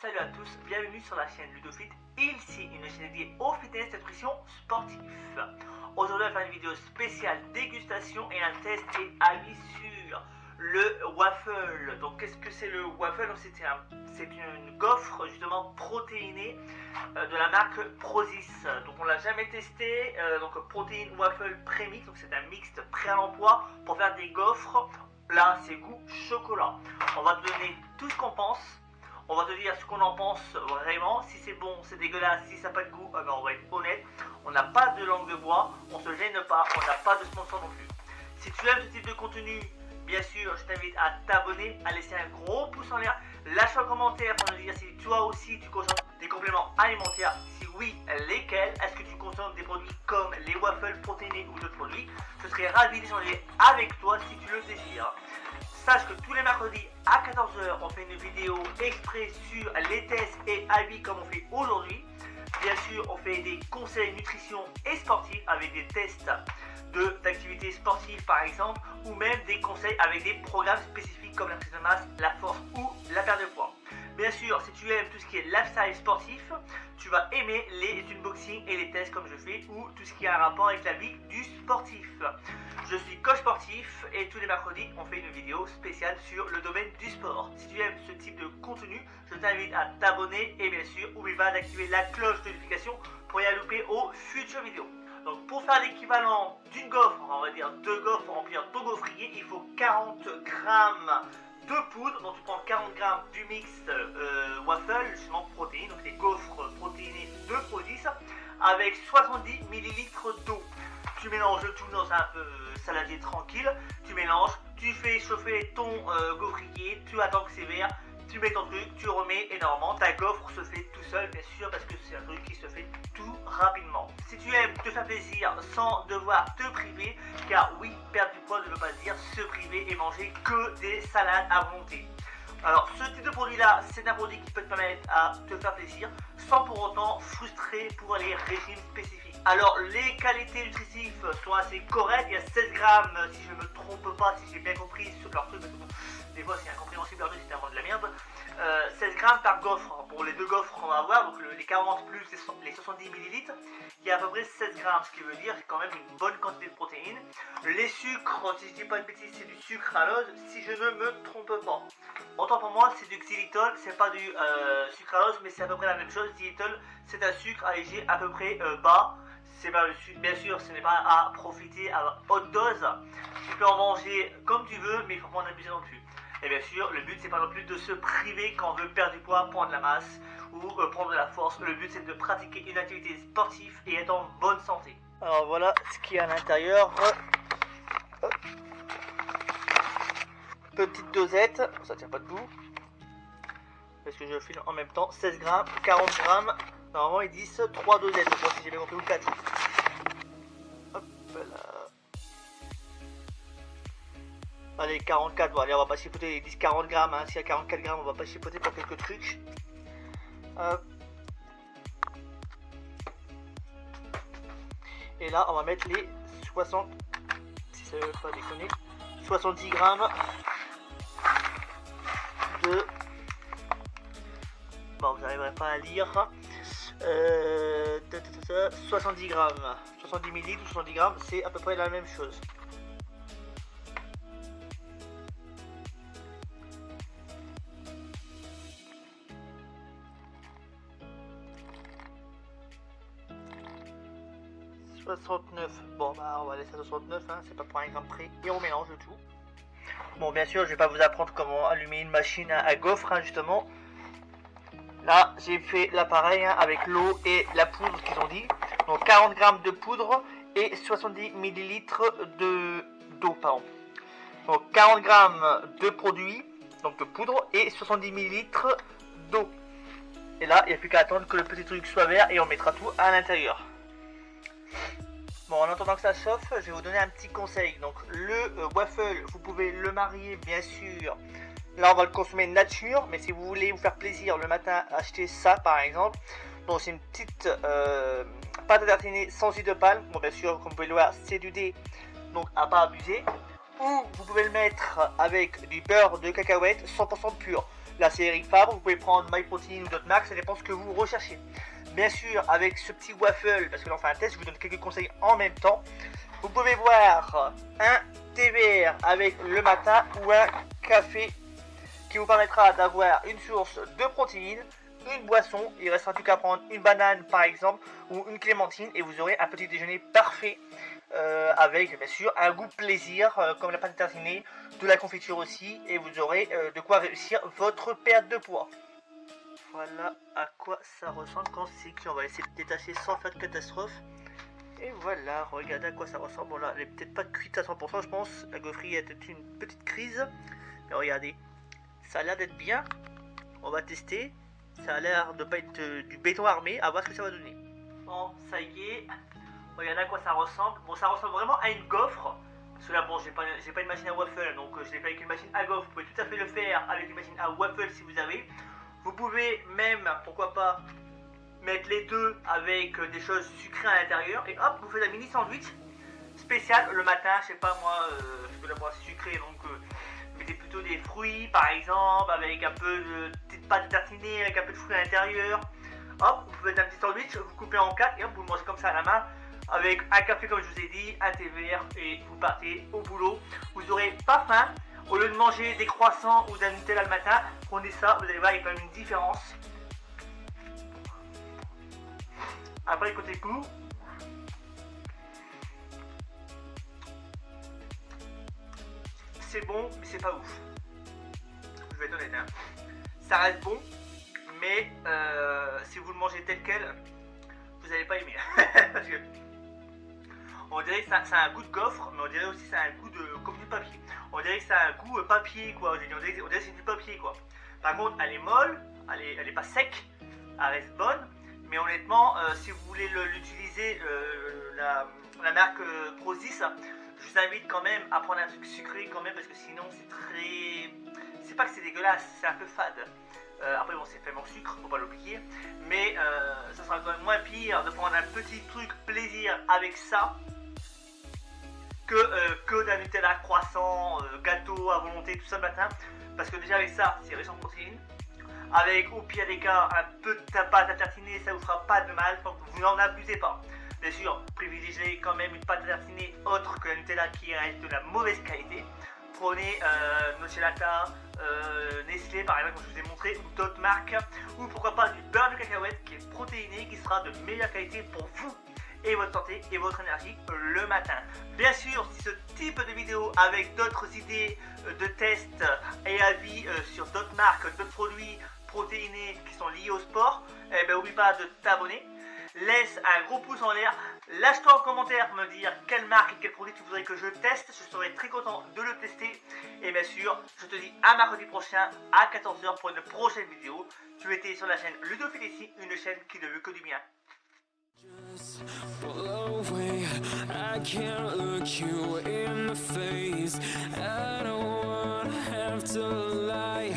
Salut à tous, bienvenue sur la chaîne Ludofit. Ici une chaîne dédiée au fitness et nutrition sportive. Aujourd'hui on va faire une vidéo spéciale dégustation et un test et avis sur le waffle. Donc qu'est-ce que c'est le waffle? C'est une gaufre justement protéinée de la marque Prozis. Donc on l'a jamais testé. Donc protéine waffle prémix, donc c'est un mixte prêt à l'emploi pour faire des gaufres. Là c'est goût chocolat. On va te donner tout ce qu'on pense. On va te dire ce qu'on en pense vraiment, si c'est bon, c'est dégueulasse, si ça n'a pas de goût, on va être honnête. On n'a pas de langue de bois, on se gêne pas, on n'a pas de sponsor non plus. Si tu aimes ce type de contenu, bien sûr, je t'invite à t'abonner, à laisser un gros pouce en l'air, lâche un commentaire pour nous dire si toi aussi tu consommes des compléments alimentaires, si oui, lesquels, est-ce que tu consommes des produits comme les waffles protéinés ou d'autres produits. Je serais ravi d'échanger avec toi si tu le désires. Sache que tous les mercredis à 14 h, on fait une vidéo exprès sur les tests et avis comme on fait aujourd'hui. Bien sûr, on fait des conseils nutrition et sportifs avec des tests d'activités sportives par exemple, ou même des conseils avec des programmes spécifiques comme la prise de masse, la force ou la perte de poids. Bien sûr, si tu aimes tout ce qui est lifestyle sportif, tu vas aimer les unboxings et les tests comme je fais, ou tout ce qui a un rapport avec la vie du sportif. Je suis coach sportif et tous les mercredis, on fait une vidéo spéciale sur le domaine du sport. Si tu aimes ce type de contenu, je t'invite à t'abonner et bien sûr, n'oublie pas d'activer la cloche de notification pour y aller aux futures vidéos. Donc pour faire l'équivalent d'une gaufre, on va dire 2 gaufres pour remplir ton gaufrier, il faut 40 grammes de poudre. Donc tu prends 40 grammes du mix waffle, justement protéines, donc les gaufres protéinées de Prozis, avec 70 ml d'eau. Tu mélanges le tout dans un saladier tranquille, tu mélanges, tu fais chauffer ton gaufrier, tu attends que c'est vert, tu mets ton truc, tu remets et normalement ta gaufre se fait tout seul, bien sûr, parce que c'est un truc qui se fait tout rapidement. Si tu aimes te faire plaisir sans devoir te priver, car oui, perdre du poids ne veut pas dire se priver et manger que des salades à volonté. Alors ce type de produit là, c'est un produit qui peut te permettre à te faire plaisir sans pour autant frustrer pour les régimes spécifiques. Alors les qualités nutritives sont assez correctes, il y a 16 grammes si je ne me trompe pas, si j'ai bien compris sur leur truc, parce que bon, des fois c'est incompréhensible, leur truc c'est vraiment de la merde. 16 grammes par gaufre, pour les deux gaufres qu'on va avoir, donc les 40 plus les 70 ml, il y a à peu près 16 grammes, ce qui veut dire quand même une bonne quantité de protéines. Les sucres, si je dis pas de bêtises, c'est du sucralose, si je ne me trompe pas. Autant pour moi, c'est du xylitol, c'est pas du sucralose, mais c'est à peu près la même chose. Xylitol, c'est un sucre allégé à peu près bas. C'est pas bien sûr, ce n'est pas à profiter à haute dose. Tu peux en manger comme tu veux, mais il faut pas en abuser non plus. Et bien sûr, le but c'est pas non plus de se priver quand on veut perdre du poids, prendre de la masse ou prendre de la force. Le but c'est de pratiquer une activité sportive et être en bonne santé. Alors voilà ce qu'il y a à l'intérieur. Petite dosette, ça tient pas debout. Parce que je filme en même temps. 16 grammes, 40 grammes. Normalement ils disent 3 dosettes, je crois, si j'ai bien compris, ou 4. Hop là. Allez, 44, bon allez, on va pas chipoter, ils disent 40 grammes, hein. S'il y a 44 grammes, on va pas chipoter pour quelques trucs. Hop. Et là, on va mettre les 60, si ça veut pas déconner, 70 grammes de... Bon, vous n'arriverez pas à lire. 70 grammes, 70 ml ou 70 grammes, c'est à peu près la même chose. « 69, bon bah on va laisser à 69, hein, c'est pas pour un gramme près, et on mélange le tout. Bon bien sûr je vais pas vous apprendre comment allumer une machine à gaufres, hein, justement. Là j'ai fait l'appareil, hein, avec l'eau et la poudre qu'ils ont dit. Donc 40 grammes de poudre et 70 ml d'eau, pardon. Donc 40 grammes de produit, donc de poudre, et 70 ml d'eau. Et là il n'y a plus qu'à attendre que le petit truc soit vert et on mettra tout à l'intérieur. Bon, en attendant que ça chauffe, je vais vous donner un petit conseil. Donc le waffle, vous pouvez le marier bien sûr. Là on va le consommer nature, mais si vous voulez vous faire plaisir le matin, achetez ça par exemple. Donc c'est une petite pâte à tartiner sans huile de palme. Bon bien sûr, comme vous pouvez le voir, c'est du dé, donc à pas abuser. Ou vous pouvez le mettre avec du beurre de cacahuète 100% pur. la série Fabre, vous pouvez prendre MyProtein ou d'autres marques, ça dépend ce que vous recherchez. Bien sûr, avec ce petit waffle, parce que là on fait un test, je vous donne quelques conseils en même temps. Vous pouvez boire un thé vert avec le matin ou un café qui vous permettra d'avoir une source de protéines, une boisson, il restera plus qu'à prendre une banane par exemple ou une clémentine et vous aurez un petit déjeuner parfait avec bien sûr un goût plaisir comme la pâte tartinée, de la confiture aussi et vous aurez de quoi réussir votre perte de poids. Voilà à quoi ça ressemble quand c'est cuit. On va essayer de détacher sans faire de catastrophe. Et voilà, regardez à quoi ça ressemble. Bon là, elle est peut-être pas cuite à 100%, je pense. La gaufrerie était une petite crise. Mais regardez, ça a l'air d'être bien. On va tester. Ça a l'air de pas être du béton armé. À voir ce que ça va donner. Bon, ça y est. Regardez à quoi ça ressemble. Bon, ça ressemble vraiment à une gaufre. Parce que là, bon, j'ai pas une machine à waffle. Donc, je l'ai fait avec une machine à gaufre. Vous pouvez tout à fait le faire avec une machine à waffle si vous avez. Vous pouvez même, pourquoi pas, mettre les deux avec des choses sucrées à l'intérieur. Et hop, vous faites un mini sandwich spécial le matin. Je sais pas moi, je veux l'avoir sucré. Donc, mettez plutôt des fruits par exemple. Avec un peu de petite pâte tartinée, avec un peu de fruits à l'intérieur. Hop, vous faites un petit sandwich, vous coupez en 4 et hop, vous le mangez comme ça à la main. Avec un café comme je vous ai dit, un thé vert. Et vous partez au boulot. Vous n'aurez pas faim. Au lieu de manger des croissants ou d'un Nutella le matin, prenez ça, vous allez voir, il y a quand même une différence. Après, côté goût, c'est bon, mais c'est pas ouf. Je vais être honnête, hein. Ça reste bon, mais si vous le mangez tel quel, vous n'allez pas aimer. Parce que on dirait que ça a un goût de gaufre, mais on dirait aussi que ça a un goût comme du papier. On dirait que ça a un goût papier, quoi. On dirait que c'est du papier, quoi. Par contre, elle est molle, elle est pas sec, elle reste bonne. Mais honnêtement, si vous voulez l'utiliser, la marque Prozis, je vous invite quand même à prendre un truc sucré quand même, parce que sinon c'est très... C'est pas que c'est dégueulasse, c'est un peu fade. Après bon, c'est fait en sucre, faut pas l'oublier. Mais ça sera quand même moins pire de prendre un petit truc plaisir avec ça que d'un Nutella, croissant, gâteau à volonté, tout ça le matin. Parce que déjà avec ça, c'est riche en protéines. Avec au pire des cas, un peu de pâte à tartiner, ça vous fera pas de mal, donc vous n'en abusez pas. Bien sûr, privilégiez quand même une pâte à tartiner autre que la Nutella qui reste de la mauvaise qualité. Prenez Nutella, Nestlé par exemple, comme je vous ai montré, ou d'autres marques. Ou pourquoi pas du beurre de cacahuète qui est protéiné, qui sera de meilleure qualité pour vous et votre santé et votre énergie le matin. Bien sûr, si ce type de vidéo avec d'autres idées de tests et avis sur d'autres marques, d'autres produits protéinés qui sont liés au sport, eh ben n'oublie pas de t'abonner. Laisse un gros pouce en l'air, lâche-toi en commentaire pour me dire quelle marque et quel produit tu voudrais que je teste, je serai très content de le tester. Et bien sûr, je te dis à mercredi prochain à 14 h pour une prochaine vidéo. Tu étais sur la chaîne Ludophiles, une chaîne qui ne veut que du bien. Blow away, I can't look you in the face. I don't wanna have to lie.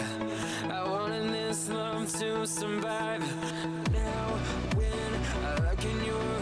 I wanted this love to survive. Now when I look in your